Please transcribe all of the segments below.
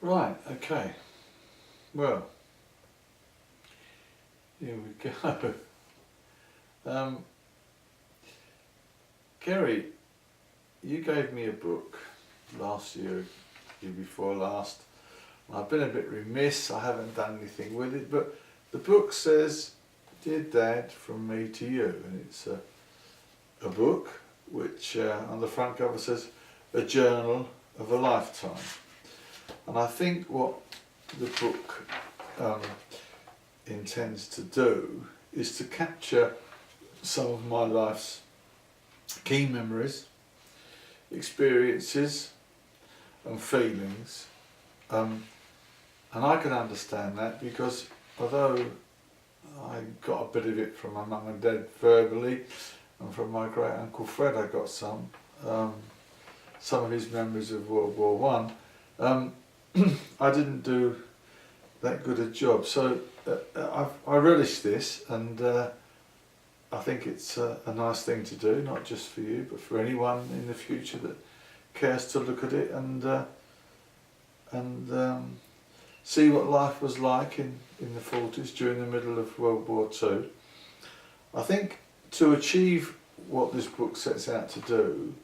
Right, okay. Well, here we go. Kerry, you gave me a book last year, year before last. I've been a bit remiss, I haven't done anything with it, but the book says, Dear Dad, from me to you, and it's a book which on the front cover says, A Journal of a Lifetime. And I think what the book intends to do is to capture some of my life's key memories, experiences and feelings, and I can understand that because although I got a bit of it from my mum and dad verbally, and from my great uncle Fred I got some of his memories of World War One. I didn't do that good a job, so I relish this, and I think it's a nice thing to do, not just for you, but for anyone in the future that cares to look at it and see what life was like in the 40s during the middle of World War II. I think to achieve what this book sets out to do,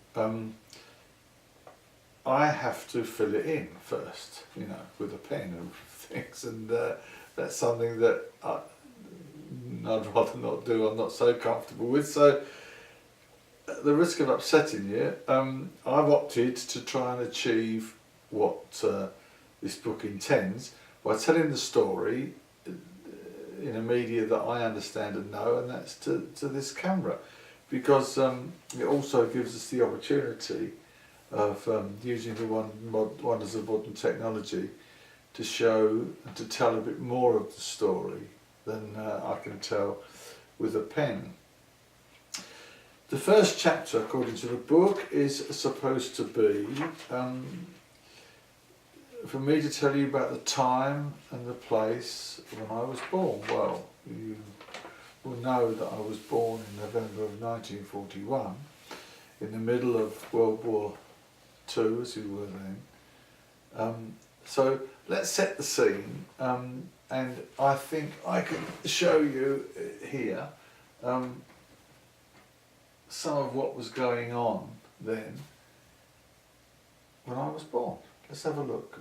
I have to fill it in first, you know, with a pen and things, and that's something that I'd rather not do, I'm not so comfortable with. So at the risk of upsetting you, I've opted to try and achieve what this book intends by telling the story in a media that I understand and know, and that's to this camera, because it also gives us the opportunity of using the wonders of modern technology to show and to tell a bit more of the story than I can tell with a pen. The first chapter, according to the book, is supposed to be for me to tell you about the time and the place when I was born. Well, you will know that I was born in November of 1941, in the middle of World War II, as we were then. So let's set the scene, and I think I can show you here some of what was going on then when I was born. Let's have a look.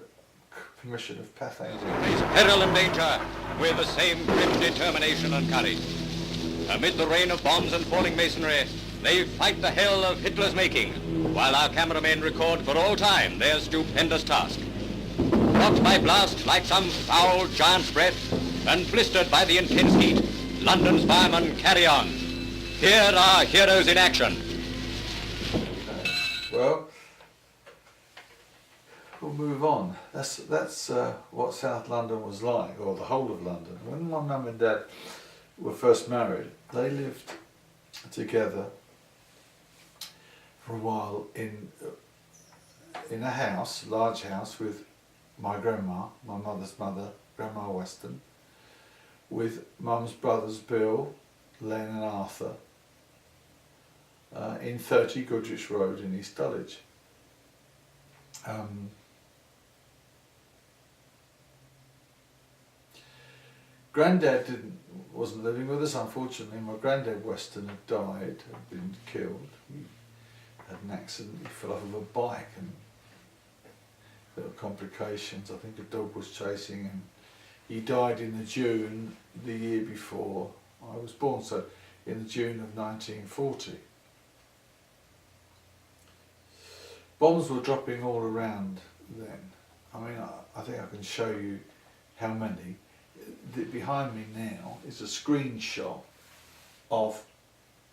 Permission of Peckham. Face peril and danger with the same grim determination and courage. Amid the rain of bombs and falling masonry, they fight the hell of Hitler's making, while our cameramen record for all time their stupendous task. Caught by blast like some foul giant's breath, and blistered by the intense heat, London's firemen carry on. Here are heroes in action. Well, we'll move on. That's what South London was like, or the whole of London. When my mum and dad were first married, they lived together for a while in a house, large house, with my grandma, my mother's mother, Grandma Weston, with mum's brothers Bill, Len and Arthur, in 30 Goodrich Road in East Dulwich. Granddad wasn't living with us, unfortunately. My granddad Weston had died, had been killed. He had an accident, he fell off of a bike and there were complications. I think a dog was chasing him. He died in the June the year before I was born, so in the June of 1940. Bombs were dropping all around then. I mean, I think I can show you how many. Behind me now is a screenshot of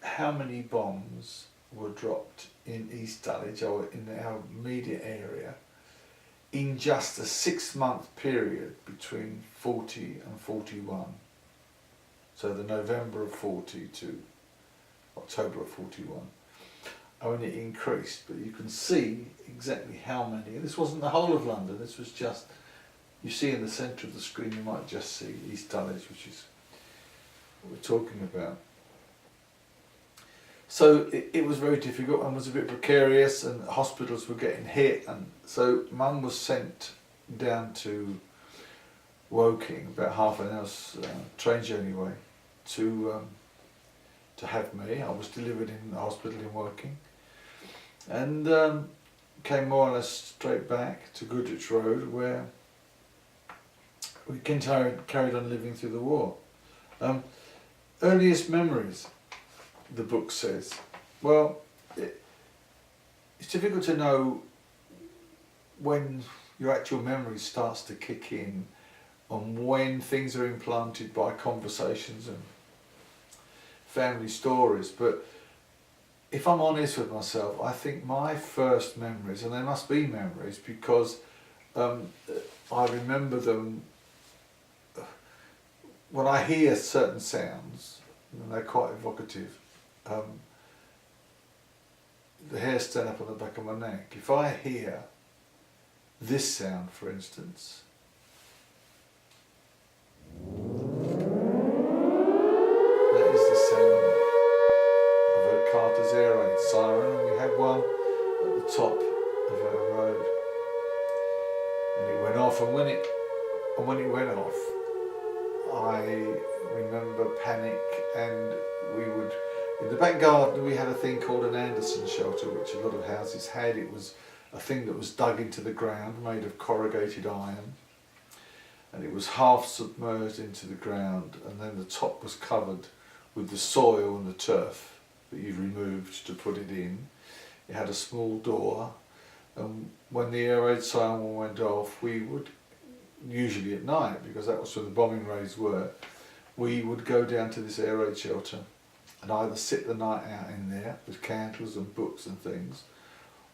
how many bombs were dropped in East Dulwich, or in our immediate area, in just a 6-month period between 40 and 41. So the November of 40 to October of 41. I mean, it increased, but you can see exactly how many. This wasn't the whole of London, this was just, you see in the centre of the screen, you might just see East Dulwich, which is what we're talking about. So it was very difficult and was a bit precarious, and hospitals were getting hit, and so Mum was sent down to Woking, about half an hour's train journey away, to have me. I was delivered in the hospital in Woking, and came more or less straight back to Goodrich Road, where we carried on living through the war. Earliest memories, the book says. Well, it's difficult to know when your actual memory starts to kick in, and when things are implanted by conversations and family stories. But if I'm honest with myself, I think my first memories, and they must be memories because I remember them when I hear certain sounds, and they're quite evocative. The hair stand up on the back of my neck. If I hear this sound, for instance, that is the sound of a Carter's air raid siren, and we had one at the top of our road, and it went off. And when it went off, I remember panic, and we would, in the back garden we had a thing called an Anderson shelter, which a lot of houses had. It was a thing that was dug into the ground, made of corrugated iron, and it was half submerged into the ground, and then the top was covered with the soil and the turf that you removed to put it in. It had a small door, and when the air raid siren went off, we would, usually at night, because that was where the bombing raids were, we would go down to this air raid shelter and either sit the night out in there with candles and books and things,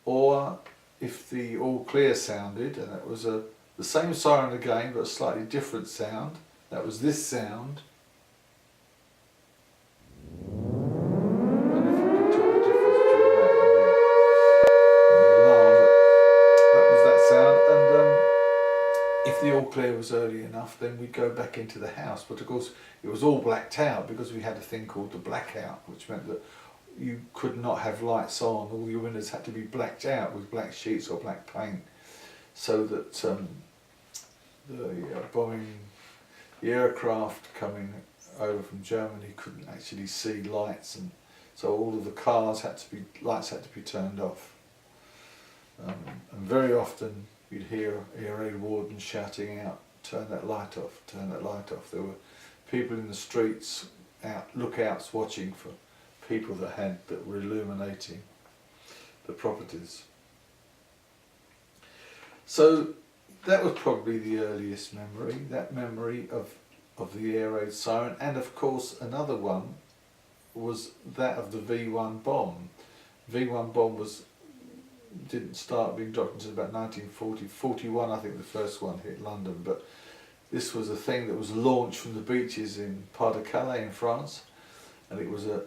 or if the all clear sounded, and that was the same siren again but a slightly different sound, that was this sound. If the all clear was early enough, then we'd go back into the house. But of course, it was all blacked out because we had a thing called the blackout, which meant that you could not have lights on. All your windows had to be blacked out with black sheets or black paint, so that the aircraft coming over from Germany couldn't actually see lights, and so all of the cars lights had to be turned off. And very often you'd hear air raid wardens shouting out, "Turn that light off, turn that light off." There were people in the streets, lookouts watching for people that were illuminating the properties. So that was probably the earliest memory, that memory of the air raid siren. And of course another one was that of the V1 bomb. V1 bomb didn't start being dropped until about 1940, 41 I think the first one hit London, but this was a thing that was launched from the beaches in Pas-de-Calais in France, and it was a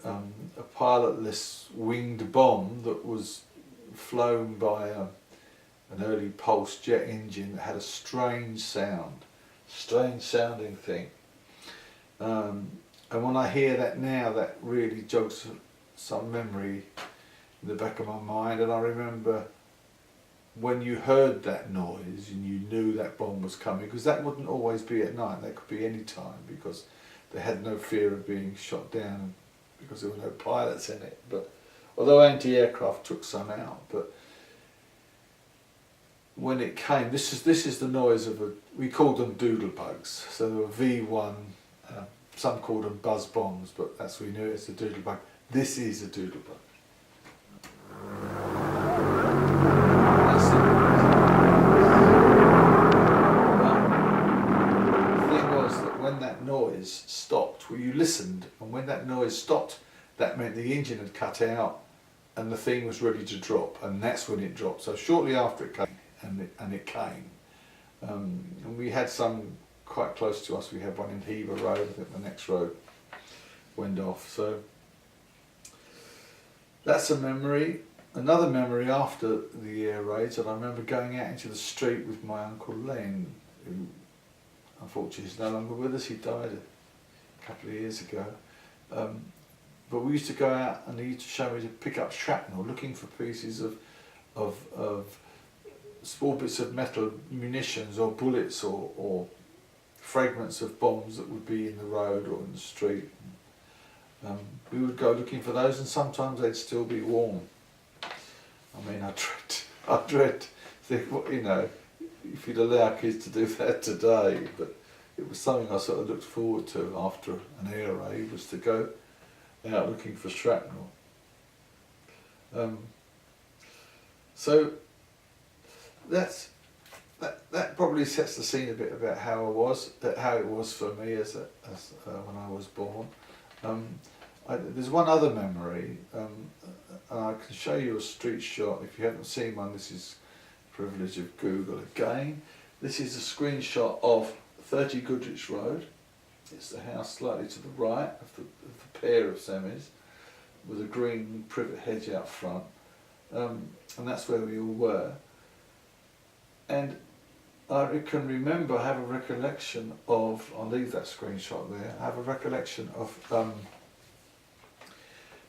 pilotless winged bomb that was flown by an early pulse jet engine that had a strange sounding thing. And when I hear that now, that really jogs some memory in the back of my mind. And I remember when you heard that noise and you knew that bomb was coming, because that wouldn't always be at night, that could be any time, because they had no fear of being shot down because there were no pilots in it. But although anti-aircraft took some out, but when it came, this is the noise of we called them doodlebugs. So there were V1, some called them buzz bombs, but that's we knew it's a doodlebug. This is a doodlebug. The thing was that when that noise stopped, well, you listened, and when that noise stopped, that meant the engine had cut out and the thing was ready to drop, and that's when it dropped. So shortly after it came, and it came. And we had some quite close to us. We had one in Hever Road, I think the next road went off. So that's a memory. Another memory after the air raids, and I remember going out into the street with my Uncle Len, who unfortunately is no longer with us. He died a couple of years ago. But we used to go out, and he used to show me to pick up shrapnel, looking for pieces of small bits of metal munitions or bullets or fragments of bombs that would be in the road or in the street. We would go looking for those, and sometimes they'd still be warm. I mean, I dread, you know, if you'd allow kids to do that today, but it was something I sort of looked forward to after an air raid, was to go out looking for shrapnel. So that probably sets the scene a bit about how it was for me as when I was born. There's one other memory, and I can show you a street shot. If you haven't seen one, this is the privilege of Google again. This is a screenshot of 30 Goodrich Road. It's the house slightly to the right of the pair of semis, with a green privet hedge out front, and that's where we all were. And I can remember, I have a recollection of, I'll leave that screenshot there, I have a recollection of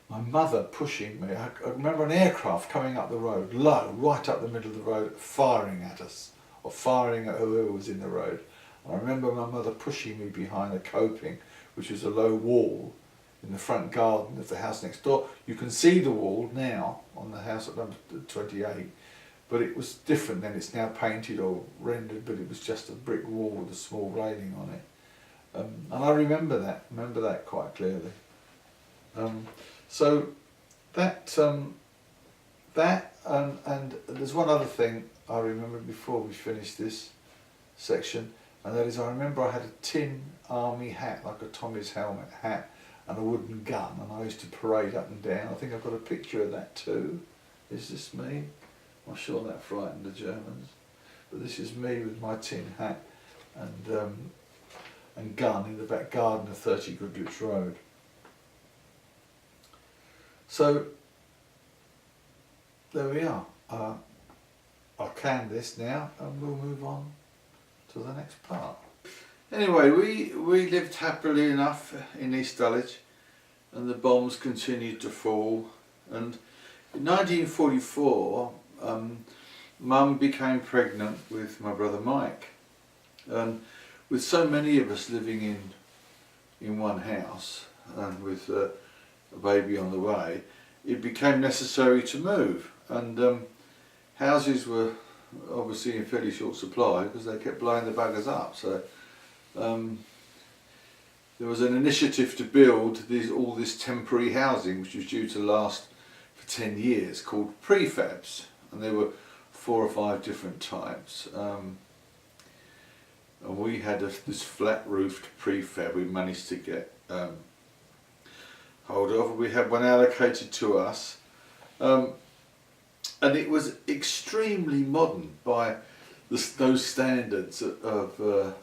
my mother pushing me. I remember an aircraft coming up the road, low, right up the middle of the road, firing at us, or firing at whoever was in the road. And I remember my mother pushing me behind a coping, which was a low wall in the front garden of the house next door. You can see the wall now on the house at number 28, but it was different then. It's now painted or rendered, but it was just a brick wall with a small railing on it. And I remember that quite clearly. So that and there's one other thing I remember before we finished this section, and that is I remember I had a tin army hat, like a Tommy's helmet hat, and a wooden gun, and I used to parade up and down. I think I've got a picture of that too. Is this me? I'm sure that frightened the Germans, but this is me with my tin hat and gun in the back garden of 30 Goodrich Road. So there we are. I'll can this now and we'll move on to the next part. Anyway, we lived happily enough in East Dulwich, and the bombs continued to fall. And in 1944, Mum became pregnant with my brother Mike. And with so many of us living in one house and with a baby on the way, it became necessary to move. And houses were obviously in fairly short supply because they kept blowing the buggers up. So there was an initiative to build all this temporary housing, which was due to last for 10 years, called prefabs, and there were 4 or 5 different types. And we had this flat-roofed prefab we managed to get hold of. We had one allocated to us, and it was extremely modern by those standards of the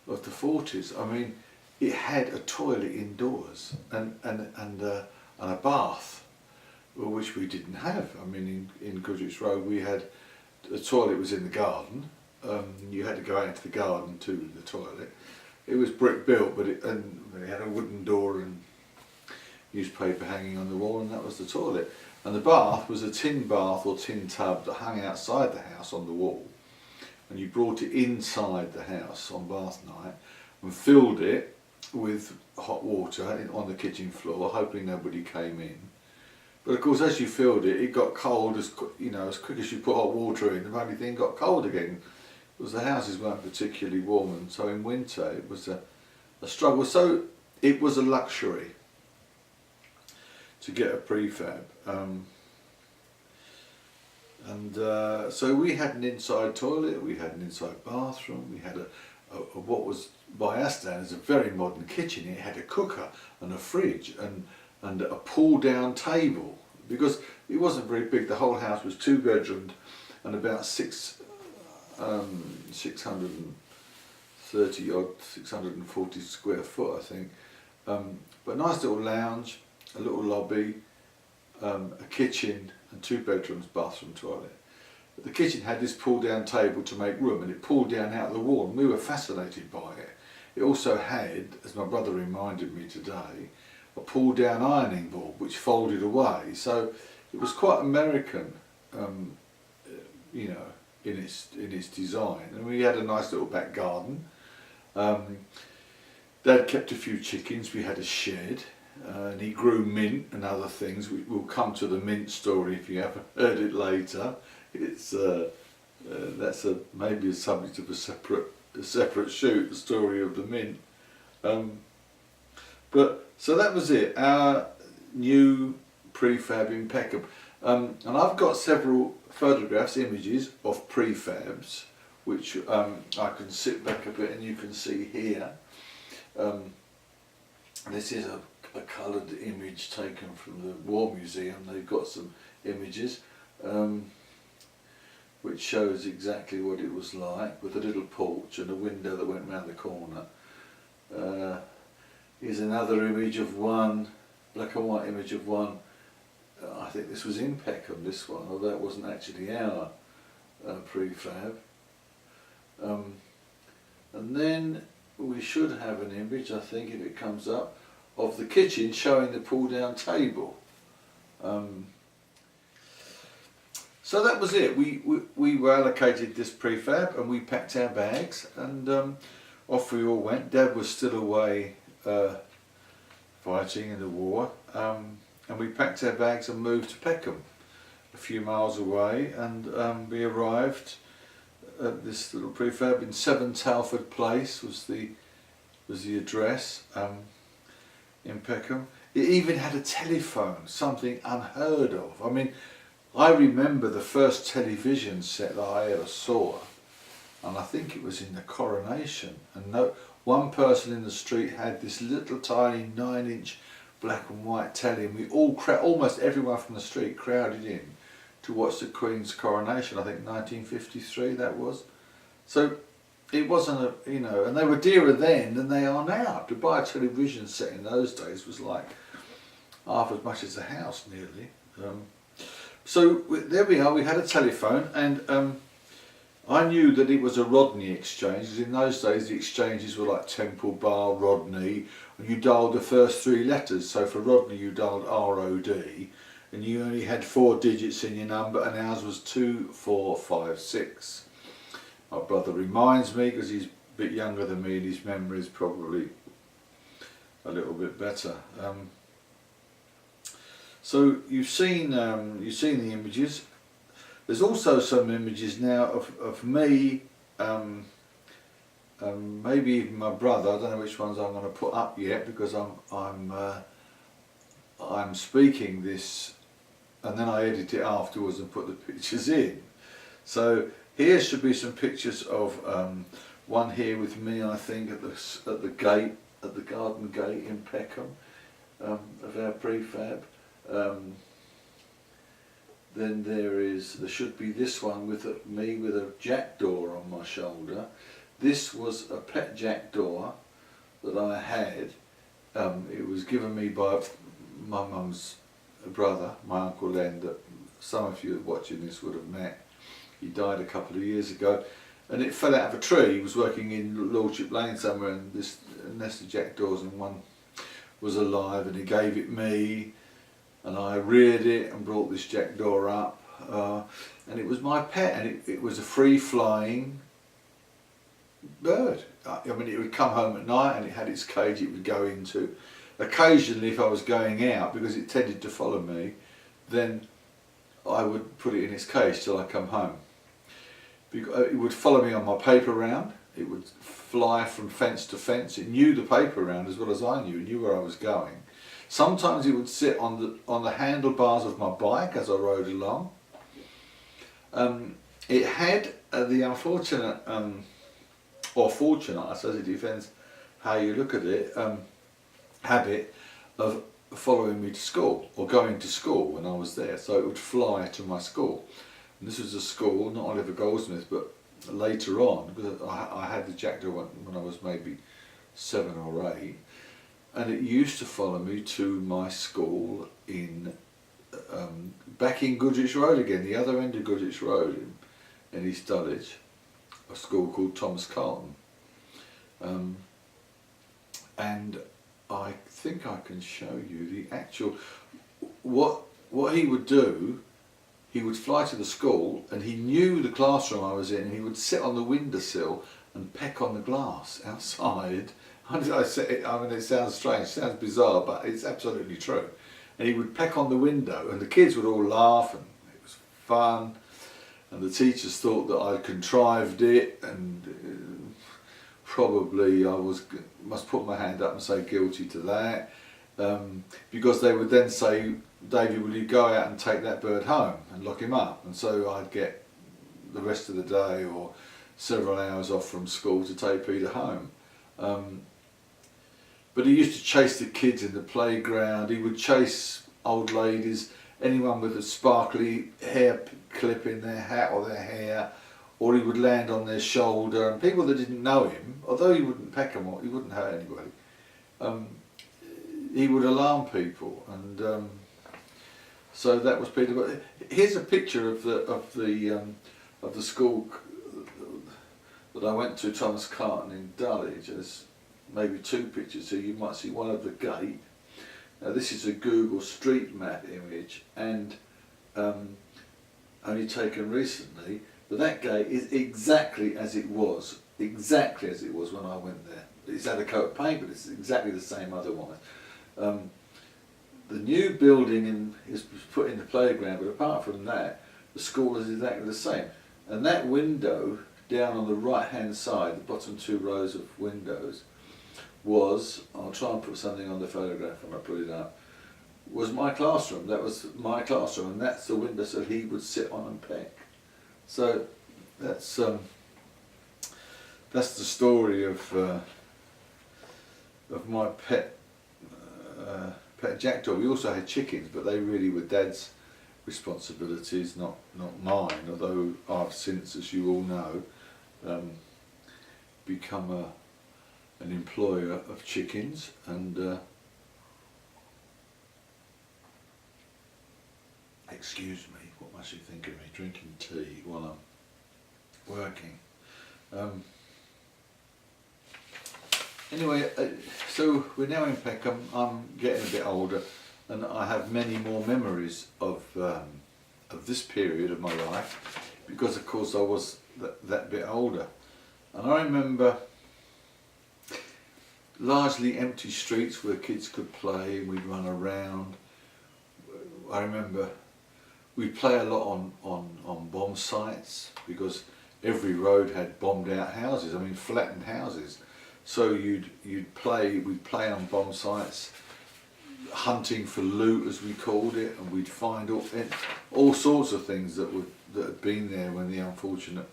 40s. I mean, it had a toilet indoors and a bath, which we didn't have. I mean, in Goodrich Road we had, the toilet was in the garden. You had to go out into the garden to the toilet. It was brick built, but it had a wooden door and newspaper hanging on the wall, and that was the toilet. And the bath was a tin bath or tin tub that hung outside the house on the wall, and you brought it inside the house on bath night and filled it with hot water on the kitchen floor, hoping nobody came in. But of course, as you filled it, it got cold as quick as you put hot water in. The bloody thing got cold again, because the houses weren't particularly warm, and so in winter it was a struggle. So it was a luxury to get a prefab, so we had an inside toilet, we had an inside bathroom, we had what was by our standards a very modern kitchen. It had a cooker and a fridge and a pull down table, because it wasn't very big. The whole house was 2 bedroomed and about 640 square foot, I think, but a nice little lounge, a little lobby, a kitchen and 2 bedrooms, bathroom, toilet. But the kitchen had this pull down table to make room, and it pulled down out of the wall, and we were fascinated by it. It also had, as my brother reminded me today, a pull down ironing board which folded away. So it was quite American, in its design, and we had a nice little back garden. Dad kept a few chickens. We had a shed, and he grew mint and other things. We'll come to the mint story if you haven't heard it later. It's that's maybe a subject of a separate shoot, the story of the mint. But so that was it. Our new prefab in Peckham, and I've got several photographs, images of prefabs, which I can sit back a bit and you can see here. This is a coloured image taken from the War Museum. They've got some images which shows exactly what it was like, with a little porch and a window that went round the corner. Here's another image of one, black and white image of one. I think this was in Peckham, this one, although it wasn't actually our prefab. And then we should have an image, I think, if it comes up, of the kitchen showing the pull-down table. So that was it. We were allocated this prefab and we packed our bags and off we all went. Dad was still away fighting in the war, and we packed our bags and moved to Peckham, a few miles away, and we arrived at this little prefab in 7 Talford Place was the address in Peckham. It even had a telephone, something unheard of. I mean, I remember the first television set that I ever saw, and I think it was in the Coronation, and one person in the street had this little tiny 9-inch black and white telly, and we all almost everyone from the street crowded in to watch the Queen's coronation. I think 1953 that was. So it wasn't and they were dearer then than they are now. To buy a television set in those days was like half as much as a house nearly. So there we are, we had a telephone, and I knew that it was a Rodney exchange, because in those days the exchanges were like Temple Bar, Rodney, and you dialed the first 3 letters. So for Rodney you dialed ROD, and you only had 4 digits in your number, and ours was 2456. My brother reminds me, because he's a bit younger than me and his memory is probably a little bit better. So you've seen the images. There's also some images now of me, maybe even my brother. I don't know which ones I'm going to put up yet, because I'm speaking this and then I edit it afterwards and put the pictures in. So here should be some pictures of one here with me, I think, at the gate, at the garden gate in Peckham, of our prefab. Then there should be this one with me with a jackdaw on my shoulder. This was a pet jackdaw that I had. It was given me by my mum's brother, my Uncle Len, that some of you watching this would have met. He died a couple of years ago, and it fell out of a tree. He was working in Lordship Lane somewhere, and this nest of jackdaws, and one was alive, and he gave it me. And I reared it and brought this jackdaw up, and it was my pet, and it was a free-flying bird. I mean, it would come home at night and it had its cage it would go into. Occasionally, if I was going out, because it tended to follow me, then I would put it in its cage till I come home. It would follow me on my paper round. It would fly from fence to fence. It knew the paper round as well as I knew. It knew where I was going. Sometimes it would sit on the handlebars of my bike as I rode along. It had the unfortunate, or fortunate, I suppose it depends how you look at it, habit of following me to school, or going to school when I was there. So it would fly to my school. And this was a school, not Oliver Goldsmith, but later on, because I had the jackdaw when I was maybe 7 or 8. And it used to follow me to my school in back in Goodrich Road again, the other end of Goodrich Road in East Dulwich, a school called Thomas Carlton. And I think I can show you the actual, what he would do, he would fly to the school, and he knew the classroom I was in, and he would sit on the windowsill and peck on the glass outside. I mean, it sounds strange, it sounds bizarre, but it's absolutely true. And he would peck on the window, and the kids would all laugh, and it was fun. And the teachers thought that I contrived it, and probably must put my hand up and say guilty to that, because they would then say, David, will you go out and take that bird home and lock him up? And so I'd get the rest of the day or several hours off from school to take Peter home. But he used to chase the kids in the playground. He would chase old ladies, anyone with a sparkly hair clip in their hat or their hair, or he would land on their shoulder. And people that didn't know him, although he wouldn't peck them or he wouldn't hurt anybody, he would alarm people. And so that was Peter. But here's a picture of the school that I went to, Thomas Carton in Dulwich. There's maybe two pictures, so you might see one of the gate. Now this is a Google Street Map image, and only taken recently, but that gate is exactly as it was when I went there. It's had a coat of paint, but it's exactly the same otherwise. The new building is put in the playground, but apart from that, the school is exactly the same. And that window down on the right hand side, the bottom two rows of windows, was, I'll try and put something on the photograph when I put it up, was my classroom. That was my classroom, and that's the window so he would sit on and peck. So that's the story of my pet jackdaw. We also had chickens, but they really were Dad's responsibilities, not mine, although I've since, as you all know, become an employer of chickens, and excuse me, what must you think of me drinking tea while I'm working? Anyway, so we're now in Peckham. I'm getting a bit older, and I have many more memories of this period of my life, because of course I was that bit older. And I remember largely empty streets where kids could play, and we'd run around. I remember we'd play a lot on bomb sites, because every road had bombed out houses, I mean flattened houses. So we'd play on bomb sites, hunting for loot as we called it, and we'd find all sorts of things that had been there when the unfortunate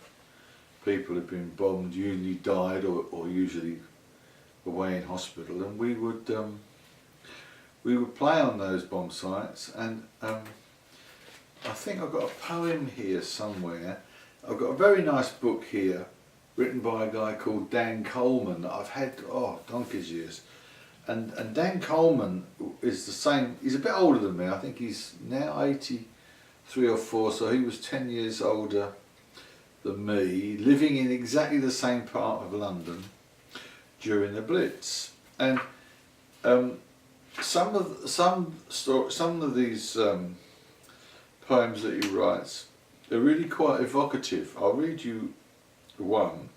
people had been bombed, usually died or usually away in hospital, and we would play on those bomb sites. And I think I've got a poem here somewhere. I've got a very nice book here written by a guy called Dan Coleman that I've had donkey's years, and Dan Coleman is the same. He's a bit older than me. I think he's now 83 or 4, so he was 10 years older than me, living in exactly the same part of London during the Blitz. And some of these poems that he writes, they're really quite evocative. I'll read you one.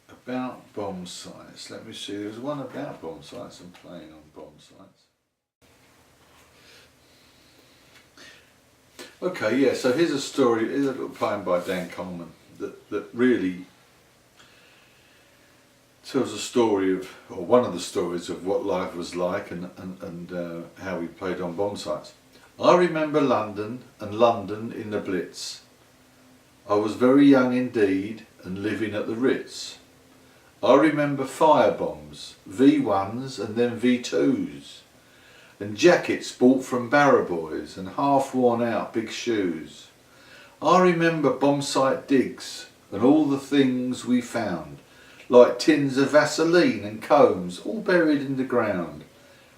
About bomb sites. Let me see, there's one about bomb sites and playing on bomb sites. Okay, yeah, so here's a little poem by Dan Coleman that really tells a story of, or one of the stories of what life was like and how we played on bomb sites. I remember London and London in the Blitz. I was very young indeed and living at the Ritz. I remember firebombs, V1s and then V2s, and jackets bought from barra boys and half worn out big shoes. I remember bomb site digs and all the things we found, like tins of Vaseline and combs all buried in the ground,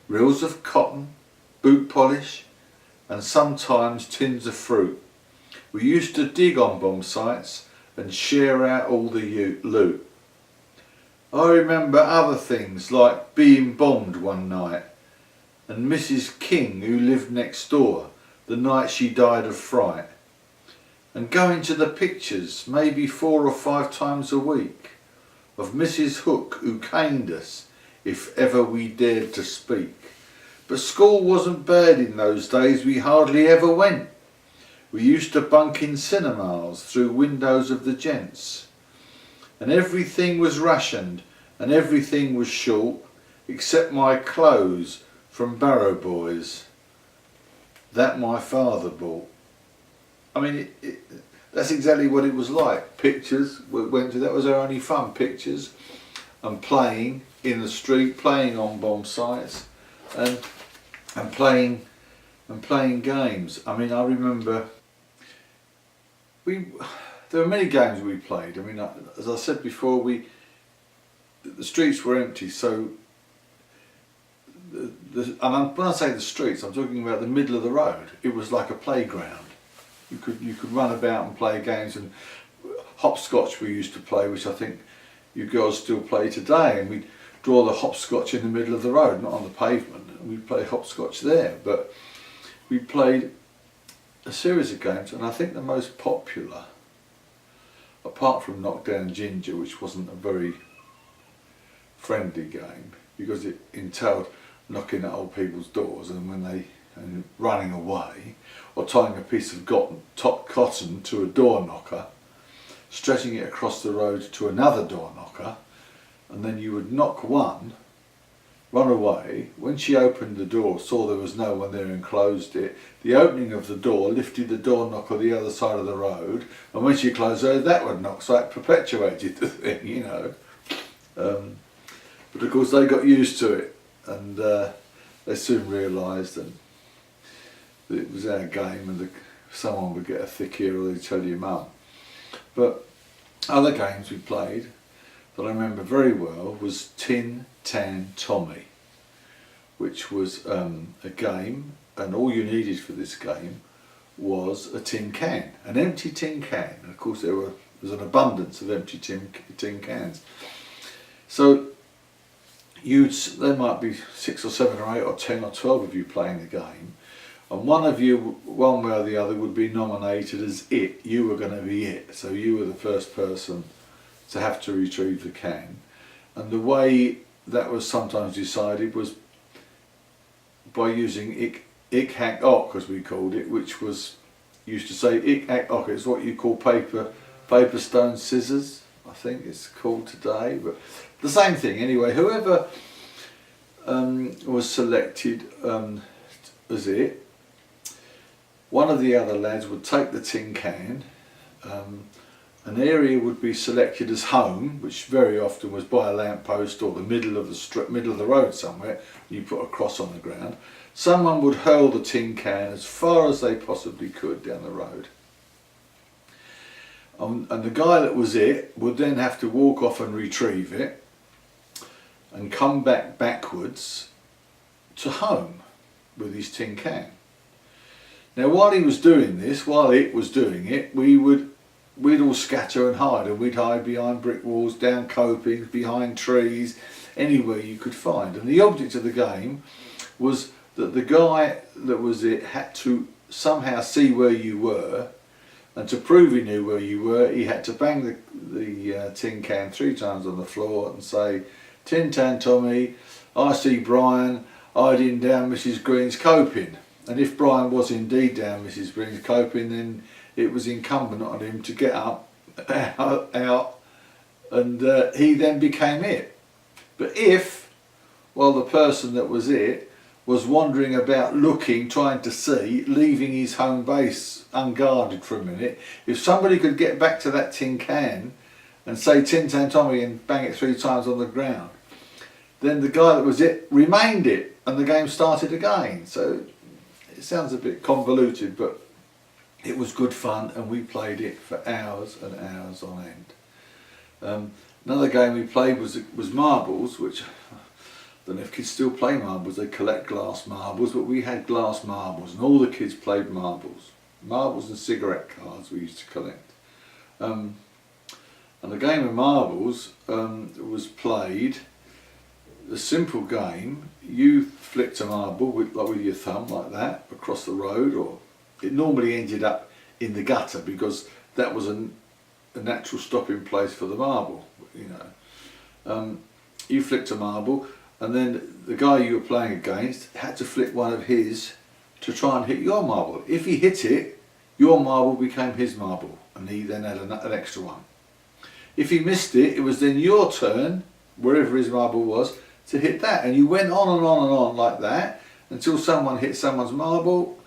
reels of cotton, boot polish, and sometimes tins of fruit. We used to dig on bomb sites and share out all the loot. I remember other things like being bombed one night and Mrs. King, who lived next door, the night she died of fright. And going to the pictures maybe 4 or 5 times a week of Mrs. Hook, who caned us if ever we dared to speak. But school wasn't bad in those days, we hardly ever went. We used to bunk in cinemas through windows of the gents. And everything was rationed and everything was short, except my clothes from Barrow Boys that my father bought. I mean, that's exactly what it was like. Pictures, that was our only fun, pictures, and playing in the street, playing on bomb sites, and playing games. I mean, I remember there were many games we played. I mean, as I said before, the streets were empty, so when I say the streets, I'm talking about the middle of the road. It was like a playground. You could run about and play games, and hopscotch we used to play, which I think you girls still play today, and we'd draw the hopscotch in the middle of the road, not on the pavement, and we'd play hopscotch there. But we played a series of games, and I think the most popular, apart from Knockdown Ginger, which wasn't a very friendly game because it entailed knocking at old people's doors and running away, or tying a piece of cotton to a door knocker, stretching it across the road to another door knocker, and then you would knock one, run away. When she opened the door, saw there was no one there and closed it, the opening of the door lifted the door knocker the other side of the road, and when she closed it, that would knock, so it perpetuated the thing, you know. But of course they got used to it, and they soon realised that it was our game, and someone would get a thick ear or they'd tell your mum. But other games we played that I remember very well was Tin Tan Tommy, which was a game, and all you needed for this game was a tin can, an empty tin can. And of course there was an abundance of empty tin cans. So there might be 6 or 7 or 8 or 10 or 12 of you playing the game, and one of you, one way or the other, would be nominated as it. You were going to be it, so you were the first person to have to retrieve the can. And the way that was sometimes decided was by using ick hack ock, as we called it, which was, used to say ick hack ock. It's what you call paper stone scissors, I think it's called today, but the same thing anyway. Whoever was selected as it, one of the other lads would take the tin can, an area would be selected as home, which very often was by a lamppost or the middle of the road somewhere. You put a cross on the ground. Someone would hurl the tin can as far as they possibly could down the road. And the guy that was it would then have to walk off and retrieve it and come backwards to home with his tin can. Now while he was doing this, while it was doing it, we'd all scatter and hide, and we'd hide behind brick walls, down copings, behind trees, anywhere you could find. And the object of the game was that the guy that was it had to somehow see where you were, and to prove he knew where you were, he had to bang the tin can 3 times on the floor and say, "Tin Tan Tommy, I see Brian hiding down Mrs. Green's coping." And if Brian was indeed down Mrs. Green's coping, then it was incumbent on him to get up, out, and he then became it. But if, while the person that was it was wandering about looking, trying to see, leaving his home base unguarded for a minute, if somebody could get back to that tin can and say "Tin Tan Tommy" and bang it 3 times on the ground, then the guy that was it remained it, and the game started again. So it sounds a bit convoluted, but it was good fun, and we played it for hours and hours on end. Another game we played was marbles, which I don't know if kids still play marbles. They collect glass marbles, but we had glass marbles, and all the kids played marbles. Marbles and cigarette cards we used to collect. And the game of marbles was played the simple game, you flicked a marble with your thumb like that across the road, or it normally ended up in the gutter because that was a natural stopping place for the marble, you know. You flicked a marble, and then the guy you were playing against had to flick one of his to try and hit your marble. If he hit it, your marble became his marble, and he then had an extra one. If he missed it, it was then your turn, wherever his marble was, to hit that, and you went on and on and on like that until someone hit someone's marble,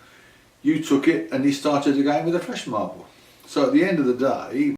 you took it, and he started the game with a fresh marble. So at the end of the day,